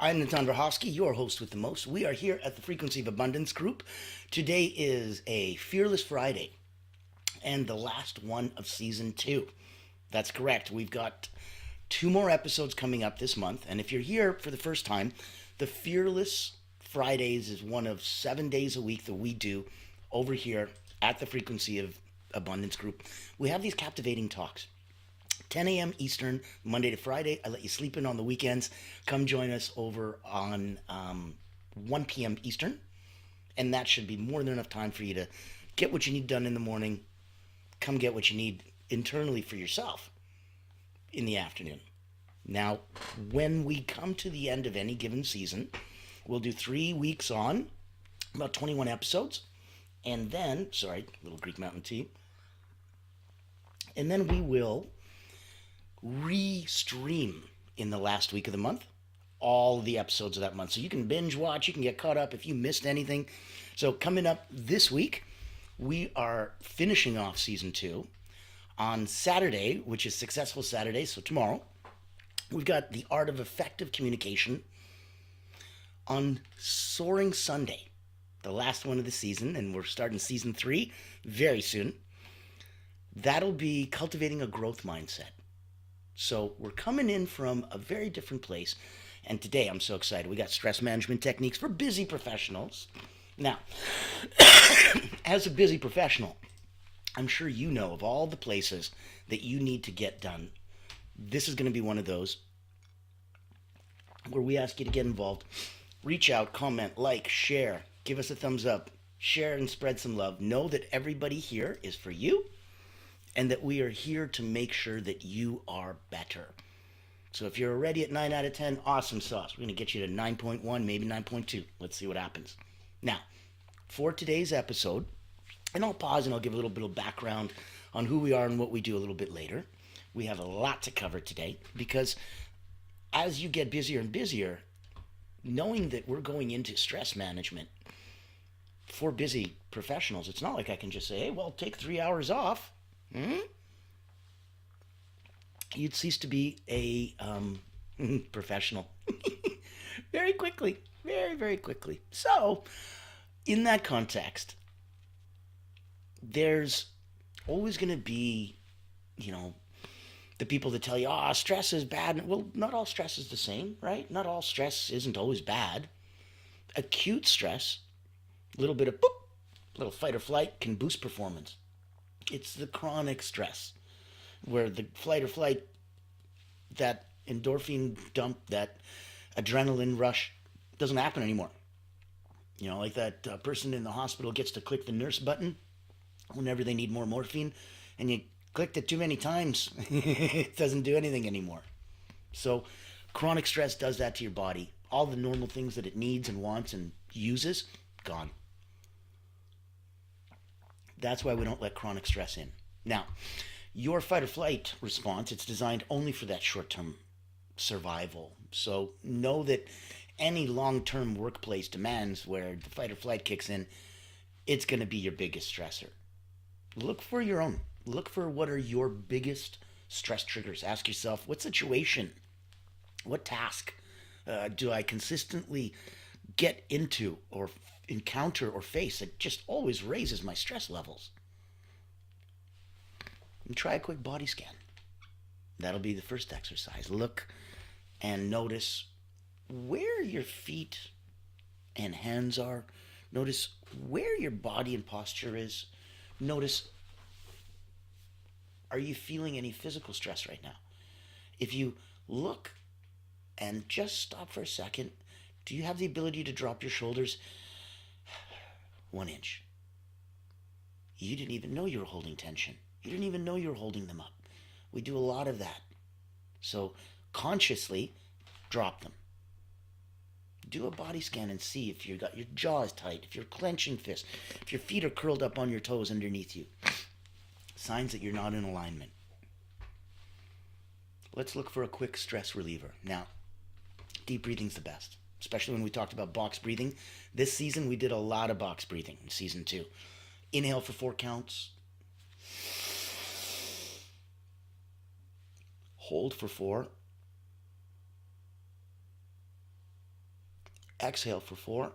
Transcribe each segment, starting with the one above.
I'm Natan, your host with the most. We are here at the Frequency of Abundance group. Today is a Fearless Friday and the last one of season 2. That's correct. We've got 2 more episodes coming up this month. And if you're here for the first time, the Fearless Fridays is one of 7 days a week that we do over here at the Frequency of Abundance group. We have these captivating talks. 10 a.m. Eastern, Monday to Friday. I let you sleep in on the weekends. Come join us over on 1 p.m. Eastern. And that should be more than enough time for you to get what you need done in the morning. Come get what you need internally for yourself in the afternoon. Now, when we come to the end of any given season, we'll do 3 weeks on, about 21 episodes. And then, little Greek Mountain tea. And then we will re-stream in the last week of the month all the episodes of that month, so you can binge watch, you can get caught up if you missed anything. So coming up this week, we are finishing off season 2 on Saturday, which is Successful Saturday, so tomorrow. We've got the Art of Effective Communication on Soaring Sunday, the last one of the season, and we're starting season 3 very soon. That'll be cultivating a growth mindset. So we're coming in from a very different place. And today I'm so excited. We got stress management techniques for busy professionals. Now, as a busy professional, I'm sure you know of all the places that you need to get done. This is going to be one of those where we ask you to get involved. Reach out, comment, like, share, give us a thumbs up, share and spread some love. Know that everybody here is for you, and that we are here to make sure that you are better. So if you're already at 9 out of 10, awesome sauce. We're going to get you to 9.1, maybe 9.2. Let's see what happens. Now, for today's episode, and I'll pause and I'll give a little bit of background on who we are and what we do a little bit later. We have a lot to cover today because as you get busier and busier, knowing that we're going into stress management for busy professionals, it's not like I can just say, hey, well, take 3 hours off. You'd cease to be a professional very quickly, very, very quickly. So, in that context, there's always going to be, the people that tell you, stress is bad. Well, not all stress is the same, right? Not all stress isn't always bad. Acute stress, a little bit of boop, little fight or flight can boost performance. It's the chronic stress where the flight or flight, that endorphin dump, that adrenaline rush doesn't happen anymore. Like that person in the hospital gets to click the nurse button whenever they need more morphine, and you clicked it too many times. It doesn't do anything anymore. So chronic stress does that to your body. All the normal things that it needs and wants and uses, gone. That's why we don't let chronic stress in. Now, your fight or flight response, it's designed only for that short-term survival. So know that any long-term workplace demands where the fight or flight kicks in, it's going to be your biggest stressor. Look for your own. Look for what are your biggest stress triggers. Ask yourself, what situation, what task do I consistently get into or encounter or face that just always raises my stress levels? And try a quick body scan. That'll be the first exercise. Look and notice where your feet and hands are. Notice where your body and posture is. Notice, are you feeling any physical stress right now? If you look and just stop for a second, do you have the ability to drop your shoulders 1 inch? You didn't even know you were holding tension. You didn't even know you were holding them up. We do a lot of that. So consciously drop them. Do a body scan and see if you got your jaw is tight, if you're clenching fists, if your feet are curled up on your toes underneath you. Signs that you're not in alignment. Let's look for a quick stress reliever. Now, deep breathing's the best, especially when we talked about box breathing. This season, we did a lot of box breathing in season 2. Inhale for 4 counts. Hold for 4. Exhale for 4.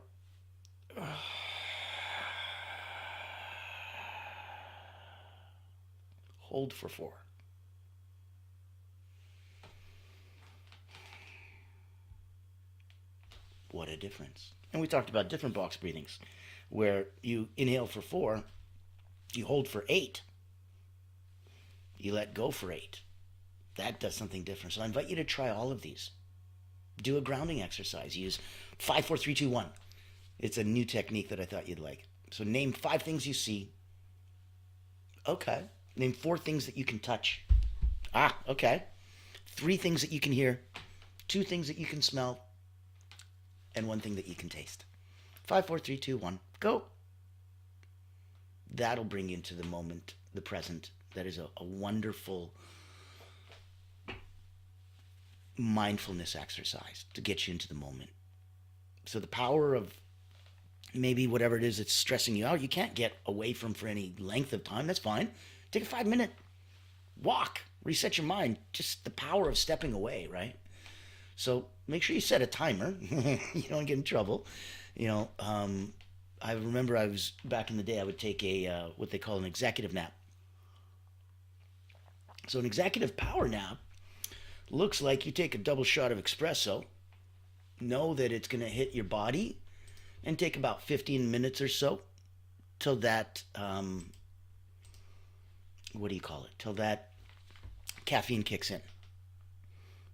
Hold for 4. What a difference. And we talked about different box breathings where you inhale for 4, you hold for 8, you let go for 8. That does something different. So I invite you to try all of these. Do a grounding exercise. Use 5, 4, 3, 2, 1. It's a new technique that I thought you'd like. So name 5 things you see. Okay. Name 4 things that you can touch. Ah, okay. 3 things that you can hear. 2 things that you can smell. And 1 thing that you can taste. 5, 4, 3, 2, 1. Go. That'll bring you into the moment, the present. That is a wonderful mindfulness exercise to get you into the moment. So the power of maybe whatever it is that's stressing you out, you can't get away from for any length of time. That's fine. Take a 5-minute walk. Reset your mind. Just the power of stepping away, right? So make sure you set a timer. You don't get in trouble. I remember I was back in the day, I would take a what they call an executive nap. So an executive power nap looks like you take a double shot of espresso, know that it's going to hit your body, and take about 15 minutes or so till that, till that caffeine kicks in.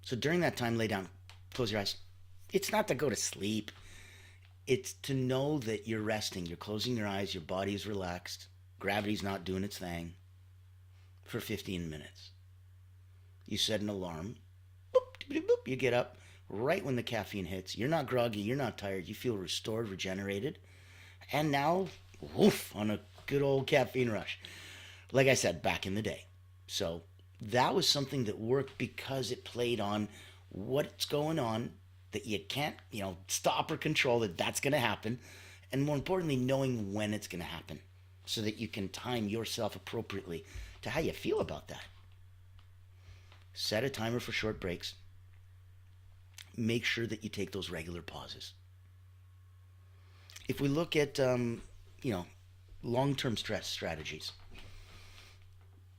So during that time, lay down, close your eyes. It's not to go to sleep. It's to know that you're resting. You're closing your eyes, your body is relaxed, gravity's not doing its thing for 15 minutes. You set an alarm. Boop, boop, boop, you get up right when the caffeine hits. You're not groggy, you're not tired. You feel restored, regenerated. And now, woof, on a good old caffeine rush. Like I said, back in the day. So that was something that worked because it played on what's going on that you can't, stop or control that's going to happen. And more importantly, knowing when it's going to happen so that you can time yourself appropriately to how you feel about that. Set a timer for short breaks. Make sure that you take those regular pauses. If we look at, long-term stress strategies,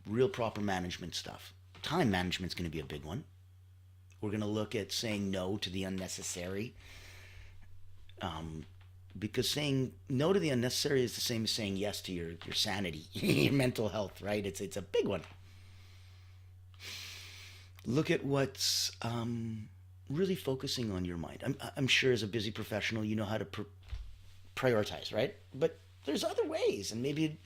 real proper management stuff, time management is going to be a big one. We're going to look at saying no to the unnecessary, because saying no to the unnecessary is the same as saying yes to your sanity, your mental health, right? It's a big one. Look at what's really focusing on your mind. I'm sure as a busy professional, you know how to prioritize, right? But there's other ways, and maybe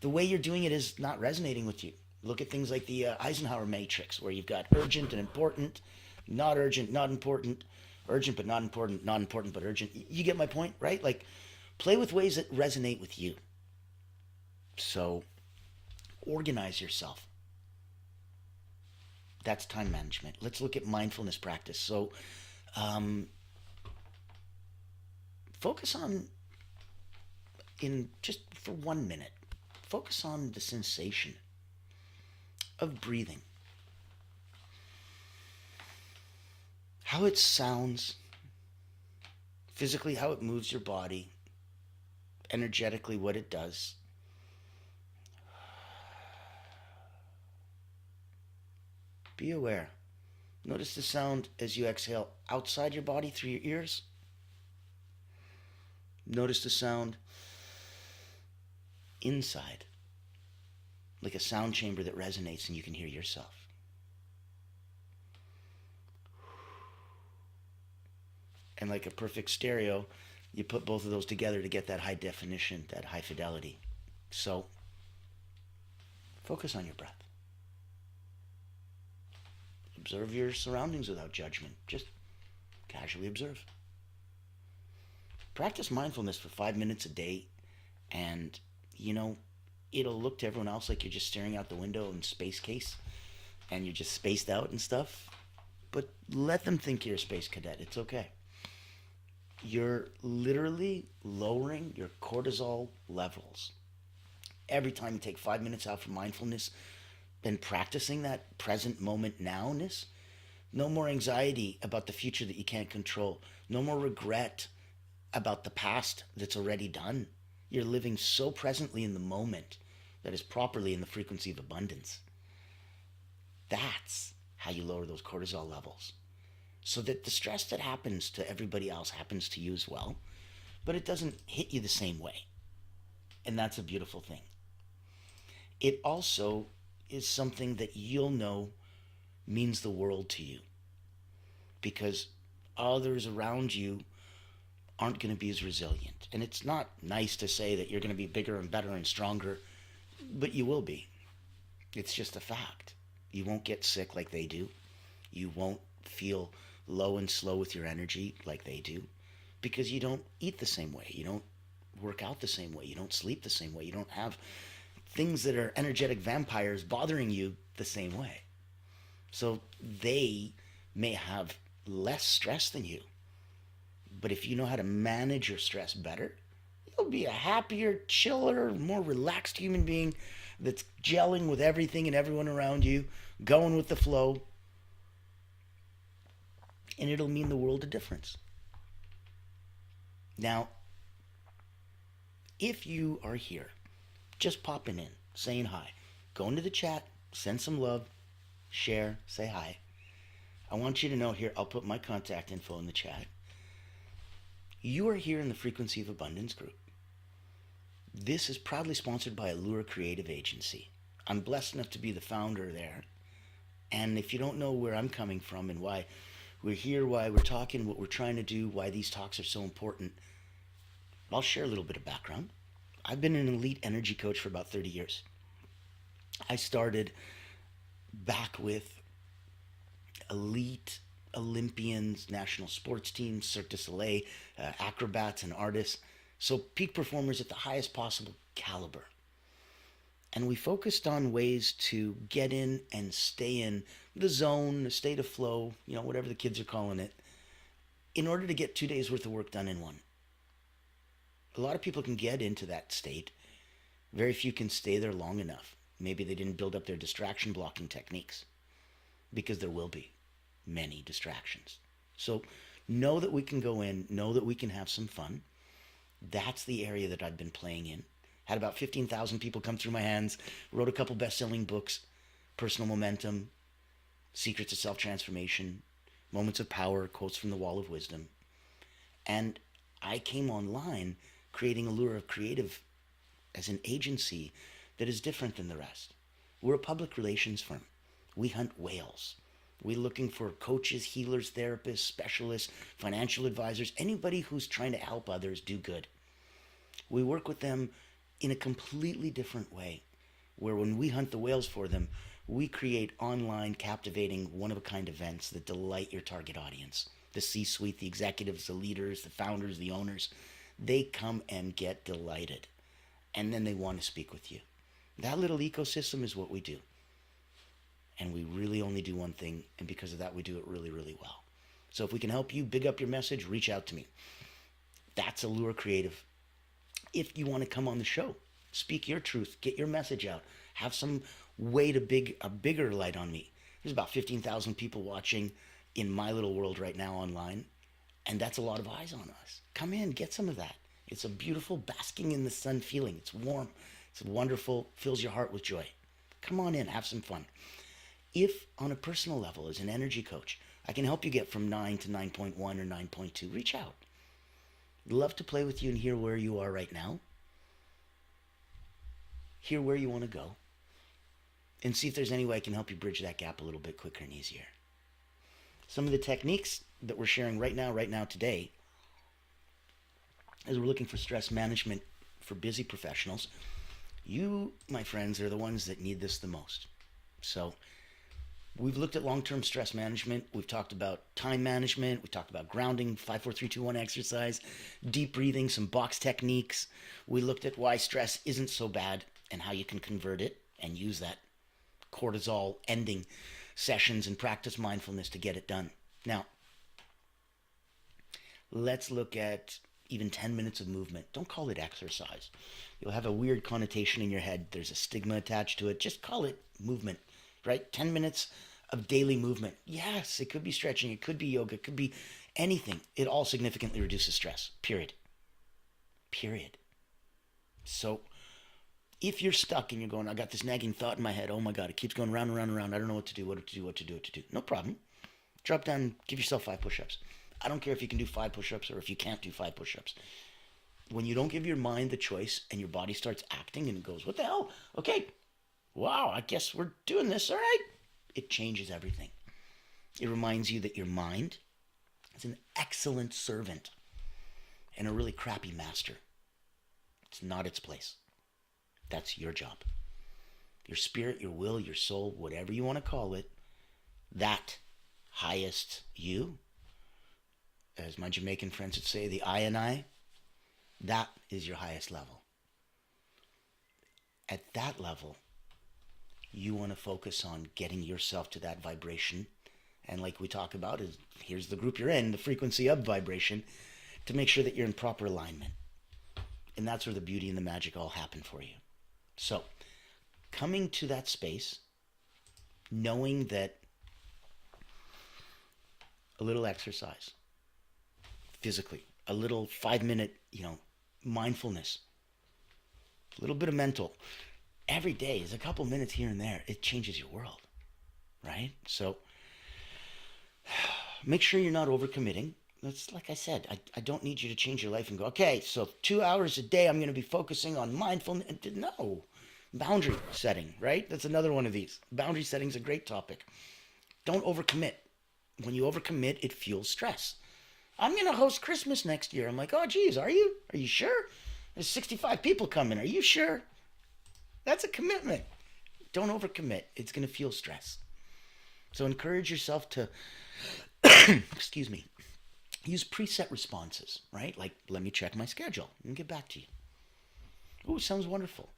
the way you're doing it is not resonating with you. Look at things like the Eisenhower matrix, where you've got urgent and important, not urgent, not important, urgent but not important, not important but urgent. You get my point, right? Like, play with ways that resonate with you. So, organize yourself. That's time management. Let's look at mindfulness practice. So, focus on, in just for 1 minute, focus on the sensation of breathing. How it sounds, physically how it moves your body, energetically what it does. Be aware. Notice the sound as you exhale outside your body through your ears. Notice the sound inside, like a sound chamber that resonates and you can hear yourself. And like a perfect stereo, you put both of those together to get that high definition, that high fidelity. So, focus on your breath. Observe your surroundings without judgment. Just casually observe. Practice mindfulness for 5 minutes a day, and, it'll look to everyone else like you're just staring out the window in space case, and you're just spaced out and stuff. But let them think you're a space cadet. It's okay. You're literally lowering your cortisol levels. Every time you take 5 minutes out for mindfulness and practicing that present moment nowness, no more anxiety about the future that you can't control. No more regret about the past that's already done. You're living so presently in the moment that is properly in the frequency of abundance. That's how you lower those cortisol levels. So that the stress that happens to everybody else happens to you as well, but it doesn't hit you the same way. And that's a beautiful thing. It also is something that you'll know means the world to you because others around you aren't going to be as resilient. And it's not nice to say that you're going to be bigger and better and stronger, but you will be. It's just a fact. You won't get sick like they do. You won't feel low and slow with your energy like they do because you don't eat the same way. You don't work out the same way. You don't sleep the same way. You don't have things that are energetic vampires bothering you the same way. So they may have less stress than you. But if you know how to manage your stress better, you'll be a happier, chiller, more relaxed human being that's gelling with everything and everyone around you, going with the flow. And it'll mean the world of difference. Now, if you are here, just popping in, saying hi, go into the chat, send some love, share, say hi. I want you to know here, I'll put my contact info in the chat. You are here in the Frequency of Abundance group. This is proudly sponsored by Allure Creative Agency. I'm blessed enough to be the founder there. And if you don't know where I'm coming from and why we're here, why we're talking, what we're trying to do, why these talks are so important, I'll share a little bit of background. I've been an elite energy coach for about 30 years. I started back with elite Olympians, national sports teams, Cirque du Soleil, acrobats and artists. So peak performers at the highest possible caliber. And we focused on ways to get in and stay in the zone, the state of flow, whatever the kids are calling it, in order to get 2 days worth of work done in one. A lot of people can get into that state. Very few can stay there long enough. Maybe they didn't build up their distraction blocking techniques because there will be many distractions. So know that we can go in, know that we can have some fun. That's the area that I've been playing in. Had about 15,000 people come through my hands, wrote a couple best-selling books, Personal Momentum, Secrets of Self-Transformation, Moments of Power, Quotes from the Wall of Wisdom. And I came online creating Allure of Creative as an agency that is different than the rest. We're a public relations firm. We hunt whales. We're looking for coaches, healers, therapists, specialists, financial advisors, anybody who's trying to help others do good. We work with them in a completely different way, where when we hunt the whales for them, we create online, captivating, one-of-a-kind events that delight your target audience. The C-suite, the executives, the leaders, the founders, the owners, they come and get delighted. And then they want to speak with you. That little ecosystem is what we do. And we really only do one thing, and because of that, we do it really, really well. So if we can help you big up your message, reach out to me. That's Allure Creative. If you want to come on the show, speak your truth, get your message out, have some way to a bigger light on me. There's about 15,000 people watching in my little world right now online, and that's a lot of eyes on us. Come in, get some of that. It's a beautiful basking in the sun feeling. It's warm, it's wonderful, fills your heart with joy. Come on in, have some fun. If on a personal level, as an energy coach, I can help you get from 9 to 9.1 or 9.2, reach out. I'd love to play with you and hear where you are right now. Hear where you want to go. And see if there's any way I can help you bridge that gap a little bit quicker and easier. Some of the techniques that we're sharing right now today, as we're looking for stress management for busy professionals, you, my friends, are the ones that need this the most. So we've looked at long-term stress management. We've talked about time management. We talked about grounding, 5, 4, 3, 2, 1 exercise, deep breathing, some box techniques. We looked at why stress isn't so bad and how you can convert it and use that cortisol ending sessions and practice mindfulness to get it done. Now, let's look at even 10 minutes of movement. Don't call it exercise. You'll have a weird connotation in your head. There's a stigma attached to it. Just call it movement, right? 10 minutes of daily movement. Yes, it could be stretching. It could be yoga. It could be anything. It all significantly reduces stress, period. period. So if you're stuck and you're going, I got this nagging thought in my head, oh my God, it keeps going round and round and round. I don't know what to do, what to do, what to do, what to do. No problem. Drop down, give yourself 5 push-ups. I don't care if you can do 5 push-ups or if you can't do 5 push-ups. When you don't give your mind the choice and your body starts acting and it goes, what the hell? Okay, wow, I guess we're doing this, all right. It changes everything. It reminds you that your mind is an excellent servant and a really crappy master. It's not its place. That's your job. Your spirit, your will, your soul, whatever you want to call it, that highest you, as my Jamaican friends would say, the I and I, that is your highest level. At that level, you want to focus on getting yourself to that vibration. And like we talk about, is here's the group you're in, the frequency of vibration, to make sure that you're in proper alignment. And that's where the beauty and the magic all happen for you. So, coming to that space, knowing that a little exercise, physically, a little 5-minute, mindfulness, a little bit of mental, every day is a couple minutes here and there. It changes your world, right? So, make sure you're not overcommitting. That's like I said, I don't need you to change your life and go, okay, so 2 hours a day I'm going to be focusing on mindfulness. No. Boundary setting, right? That's another one of these. Boundary setting is a great topic. Don't overcommit. When you overcommit, it fuels stress. I'm going to host Christmas next year. I'm like, oh, geez, are you? Are you sure? There's 65 people coming. Are you sure? That's a commitment. Don't overcommit. It's going to fuel stress. So encourage yourself to, excuse me, use preset responses, right? Like, let me check my schedule and get back to you. Ooh, sounds wonderful.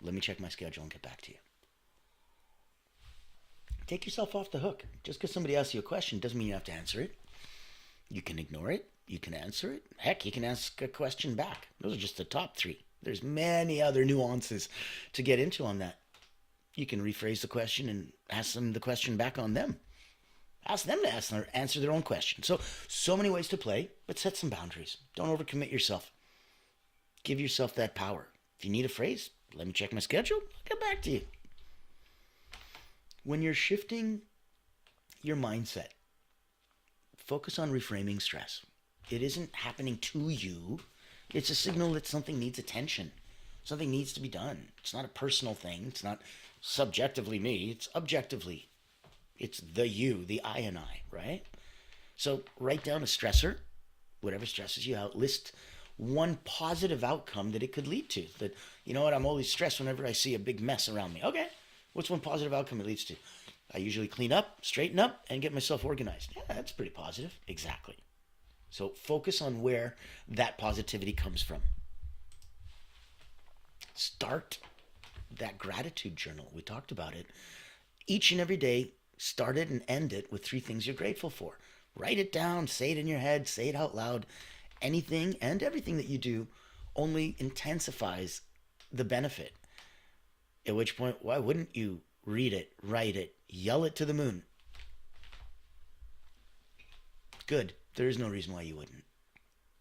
Let me check my schedule and get back to you. Take yourself off the hook. Just because somebody asks you a question doesn't mean you have to answer it. You can ignore it. You can answer it. Heck, you can ask a question back. Those are just the top 3. There's many other nuances to get into on that. You can rephrase the question and ask them the question back on them. Ask them to answer their own question. So many ways to play, but set some boundaries. Don't overcommit yourself. Give yourself that power. If you need a phrase, let me check my schedule. I'll get back to you. When you're shifting your mindset, focus on reframing stress. It isn't happening to you. It's a signal that something needs attention. Something needs to be done. It's not a personal thing. It's not subjectively me. It's objectively. It's the you, the I and I, right? So write down a stressor, whatever stresses you out. List one positive outcome that it could lead to. That, you know what, I'm always stressed whenever I see a big mess around me. Okay, what's one positive outcome it leads to? I usually clean up, straighten up, and get myself organized. Yeah, that's pretty positive. Exactly. So focus on where that positivity comes from. Start that gratitude journal. We talked about it. Each and every day, start it and end it with 3 things you're grateful for. Write it down, say it in your head, say it out loud. Anything and everything that you do only intensifies the benefit. At which point, why wouldn't you read it, write it, yell it to the moon? Good. There is no reason why you wouldn't.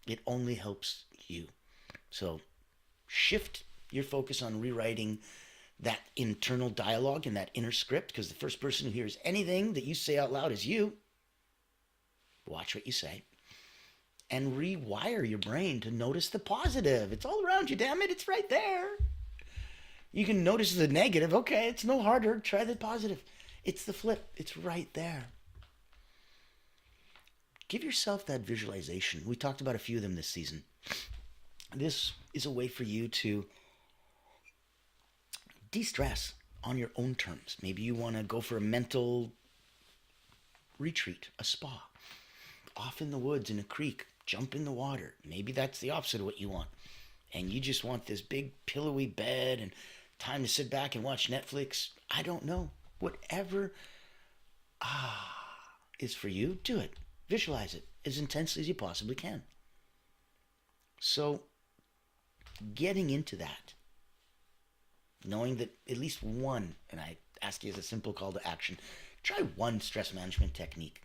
It only helps you. So shift your focus on rewriting that internal dialogue and that inner script, because the first person who hears anything that you say out loud is you. Watch what you say. And rewire your brain to notice the positive. It's all around you, damn it. It's right there. You can notice the negative. Okay, it's no harder. Try the positive. It's the flip. It's right there. Give yourself that visualization. We talked about a few of them this season. This is a way for you to de-stress on your own terms. Maybe you want to go for a mental retreat, a spa, off in the woods, in a creek, jump in the water. Maybe that's the opposite of what you want. And you just want this big pillowy bed and time to sit back and watch Netflix. I don't know. Whatever is for you, do it. Visualize it as intensely as you possibly can. So, getting into that, knowing that at least one, and I ask you as a simple call to action, try one stress management technique.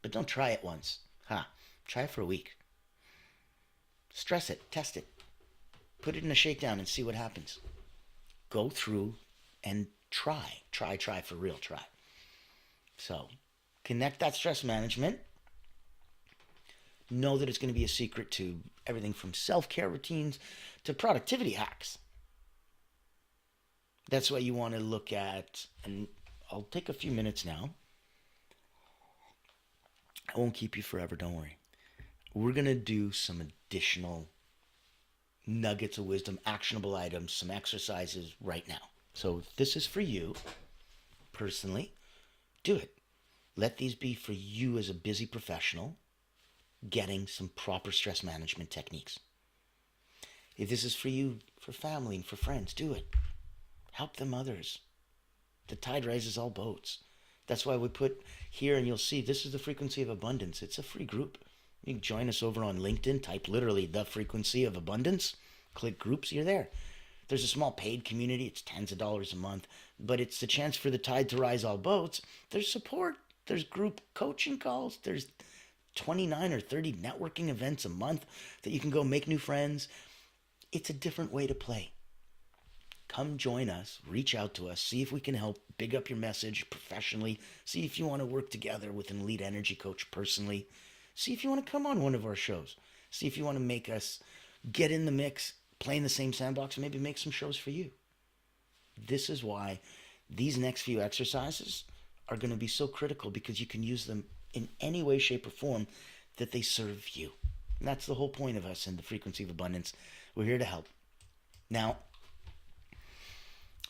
But don't try it once. Try it for a week. Stress it. Test it. Put it in a shakedown and see what happens. Go through and try for real, try. So connect that stress management. Know that it's going to be a secret to everything from self-care routines to productivity hacks. That's what you want to look at, and I'll take a few minutes now. I won't keep you forever, don't worry. We're going to do some additional nuggets of wisdom, actionable items, some exercises right now. So if this is for you personally, do it. Let these be for you as a busy professional getting some proper stress management techniques. If this is for you, for family and for friends, do it. Help them others. The tide raises all boats. That's why we put here, and you'll see this is the Frequency of Abundance. It's a free group. You can join us over on LinkedIn. Type literally the Frequency of Abundance. Click groups. You're there. There's a small paid community. It's tens of dollars a month. But it's the chance for the tide to rise all boats. There's support. There's group coaching calls. There's 29 or 30 networking events a month that you can go make new friends. It's a different way to play. Come join us, reach out to us, see if we can help big up your message professionally, see if you want to work together with an elite energy coach personally, see if you want to come on one of our shows, see if you want to make us get in the mix, play in the same sandbox, and maybe make some shows for you. This is why these next few exercises are going to be so critical, because you can use them in any way, shape, or form that they serve you. And that's the whole point of us in the Frequency of Abundance. We're here to help. Now,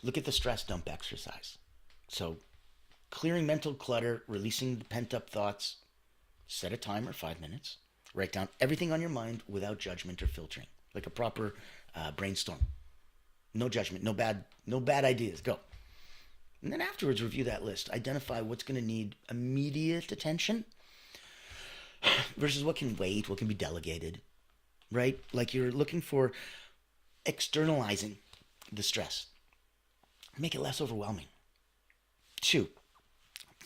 look at the stress dump exercise. So, clearing mental clutter, releasing the pent-up thoughts. Set a timer, 5 minutes. Write down everything on your mind without judgment or filtering, like a proper brainstorm. No judgment, no bad ideas. Go. And then afterwards, review that list. Identify what's going to need immediate attention versus what can wait, what can be delegated, right? Like you're looking for externalizing the stress. Make it less overwhelming. 2,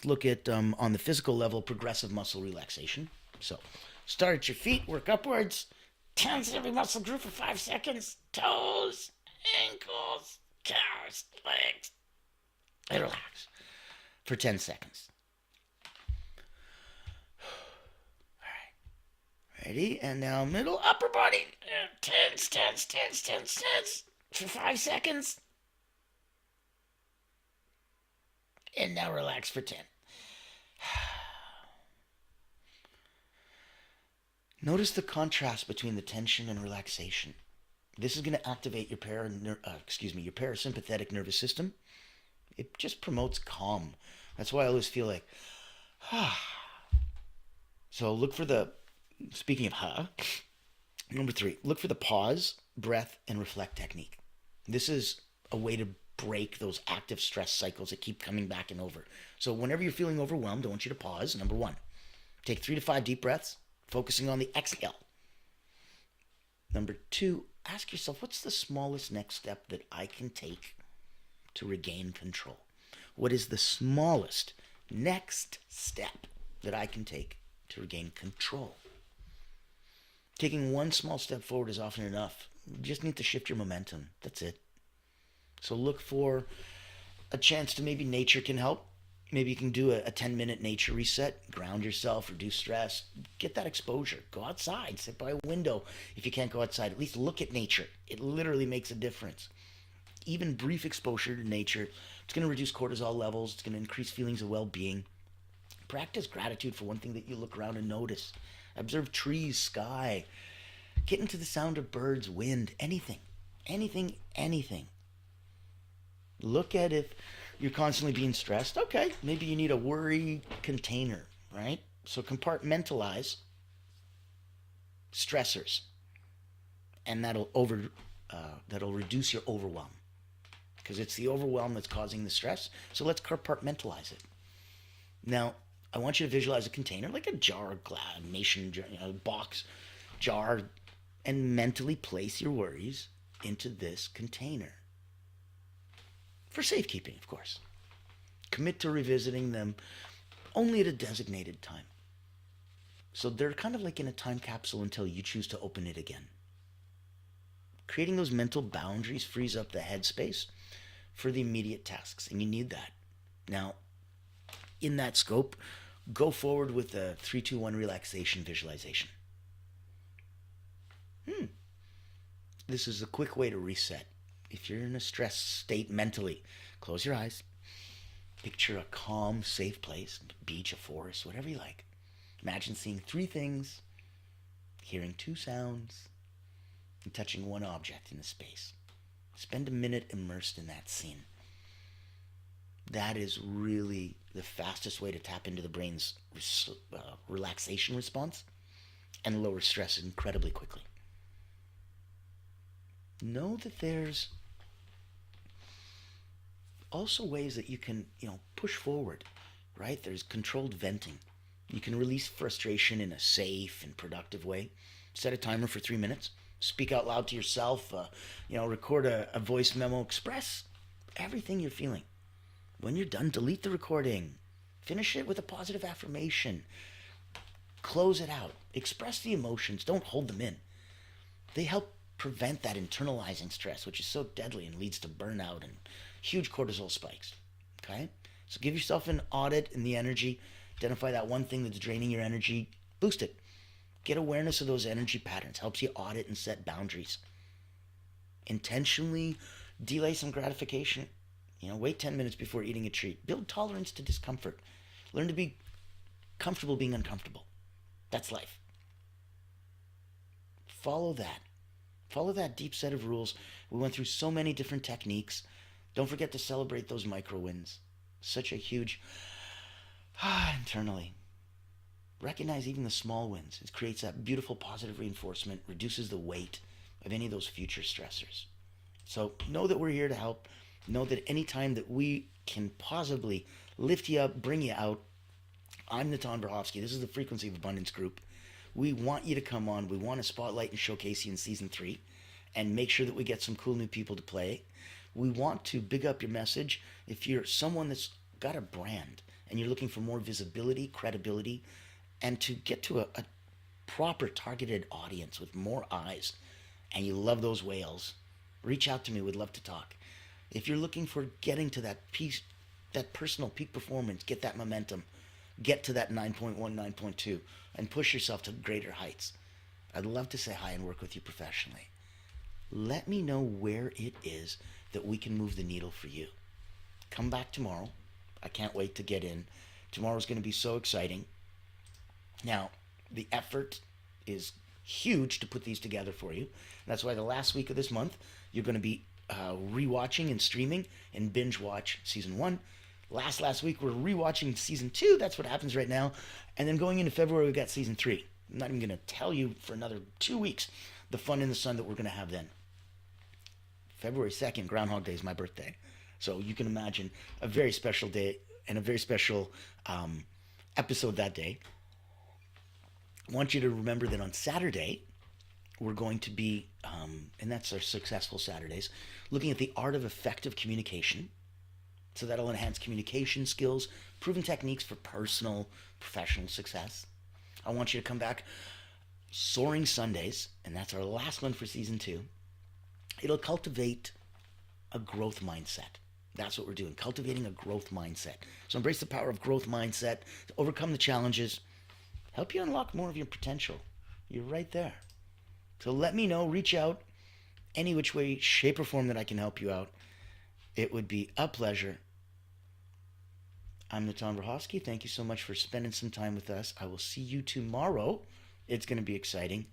look at, on the physical level, progressive muscle relaxation. So start at your feet, work upwards, tense every muscle group for 5 seconds. Toes, ankles, calves, legs. And relax for 10 seconds. All right. Ready? And now middle, upper body. Tense for 5 seconds. And now relax for 10. Notice the contrast between the tension and relaxation. This is going to activate your parasympathetic nervous system. It just promotes calm. That's why I always feel like, So look for speaking of number 3, look for the pause, breath, and reflect technique. This is a way to break those active stress cycles that keep coming back and over. So whenever you're feeling overwhelmed, I want you to pause. Number 1, take 3 to 5 deep breaths, focusing on the exhale. Number 2, ask yourself, what's the smallest next step that I can take to regain control? What is the smallest next step that I can take to regain control? Taking one small step forward is often enough. You just need to shift your momentum. That's it. So look for a chance to, maybe nature can help. Maybe you can do a 10-minute nature reset, ground yourself, reduce stress, get that exposure. Go outside, sit by a window. If you can't go outside, at least look at nature. It literally makes a difference. Even brief exposure to nature, it's going to reduce cortisol levels. It's going to increase feelings of well-being. Practice gratitude for one thing that you look around and notice. Observe trees, sky. Get into the sound of birds, wind, anything. Look at if you're constantly being stressed. Okay, maybe you need a worry container, right? So compartmentalize stressors, and that'll reduce your overwhelm, because it's the overwhelm that's causing the stress. So let's compartmentalize it. Now, I want you to visualize a container, like a jar, glass, mason jar, box, jar, and mentally place your worries into this container. For safekeeping, of course. Commit to revisiting them only at a designated time. So they're kind of like in a time capsule until you choose to open it again. Creating those mental boundaries frees up the headspace for the immediate tasks, and you need that. Now, in that scope, go forward with a 3-2-1 relaxation visualization. This is a quick way to reset. If you're in a stressed state mentally, close your eyes. Picture a calm, safe place, a beach, a forest, whatever you like. Imagine seeing 3 things, hearing 2 sounds, and touching 1 object in the space. Spend a minute immersed in that scene. That is really the fastest way to tap into the brain's relaxation response and lower stress incredibly quickly. Know that there's also ways that you can, push forward, right? There's controlled venting. You can release frustration in a safe and productive way. Set a timer for 3 minutes. Speak out loud to yourself. Record a voice memo. Express everything you're feeling. When you're done, delete the recording. Finish it with a positive affirmation. Close it out. Express the emotions. Don't hold them in. They help prevent that internalizing stress, which is so deadly and leads to burnout and huge cortisol spikes. Okay? So give yourself an audit in the energy. Identify that one thing that's draining your energy. Boost it. Get awareness of those energy patterns. Helps you audit and set boundaries. Intentionally delay some gratification. Wait 10 minutes before eating a treat. Build tolerance to discomfort. Learn to be comfortable being uncomfortable. That's life. Follow that. Follow that deep set of rules. We went through so many different techniques. Don't forget to celebrate those micro wins. Such a huge internally. Recognize even the small wins. It creates that beautiful positive reinforcement, reduces the weight of any of those future stressors. So know that we're here to help. Know that any time that we can possibly lift you up, bring you out, I'm Natan. This is the Frequency of Abundance group. We want you to come on. We want to spotlight and showcase you in season 3 and make sure that we get some cool new people to play. We want to big up your message. If you're someone that's got a brand and you're looking for more visibility, credibility, and to get to a proper targeted audience with more eyes, and you love those whales, reach out to me. We'd love to talk. If you're looking for getting to that piece, that personal peak performance, get that momentum, get to that 9.1, 9.2, and push yourself to greater heights, I'd love to say hi and work with you professionally. Let me know where it is that we can move the needle for you. Come back tomorrow. I can't wait to get in. Tomorrow's going to be so exciting. Now, the effort is huge to put these together for you. That's why the last week of this month, you're going to be rewatching and streaming and binge watch season 1. Last week we're rewatching season 2. That's what happens right now. And then going into February we've got season 3. I'm not even going to tell you for another 2 weeks the fun in the sun that we're going to have then. February 2nd, Groundhog Day, is my birthday. So you can imagine a very special day and a very special episode that day. I want you to remember that on Saturday, we're going to be, and that's our Successful Saturdays, looking at the art of effective communication. So that'll enhance communication skills, proven techniques for personal, professional success. I want you to come back Soaring Sundays, and that's our last one for season 2. It'll cultivate a growth mindset. That's what we're doing, cultivating a growth mindset. So embrace the power of growth mindset to overcome the challenges, help you unlock more of your potential. You're right there. So let me know, reach out, any which way, shape, or form that I can help you out. It would be a pleasure. I'm Natan. Thank you so much for spending some time with us. I will see you tomorrow. It's going to be exciting.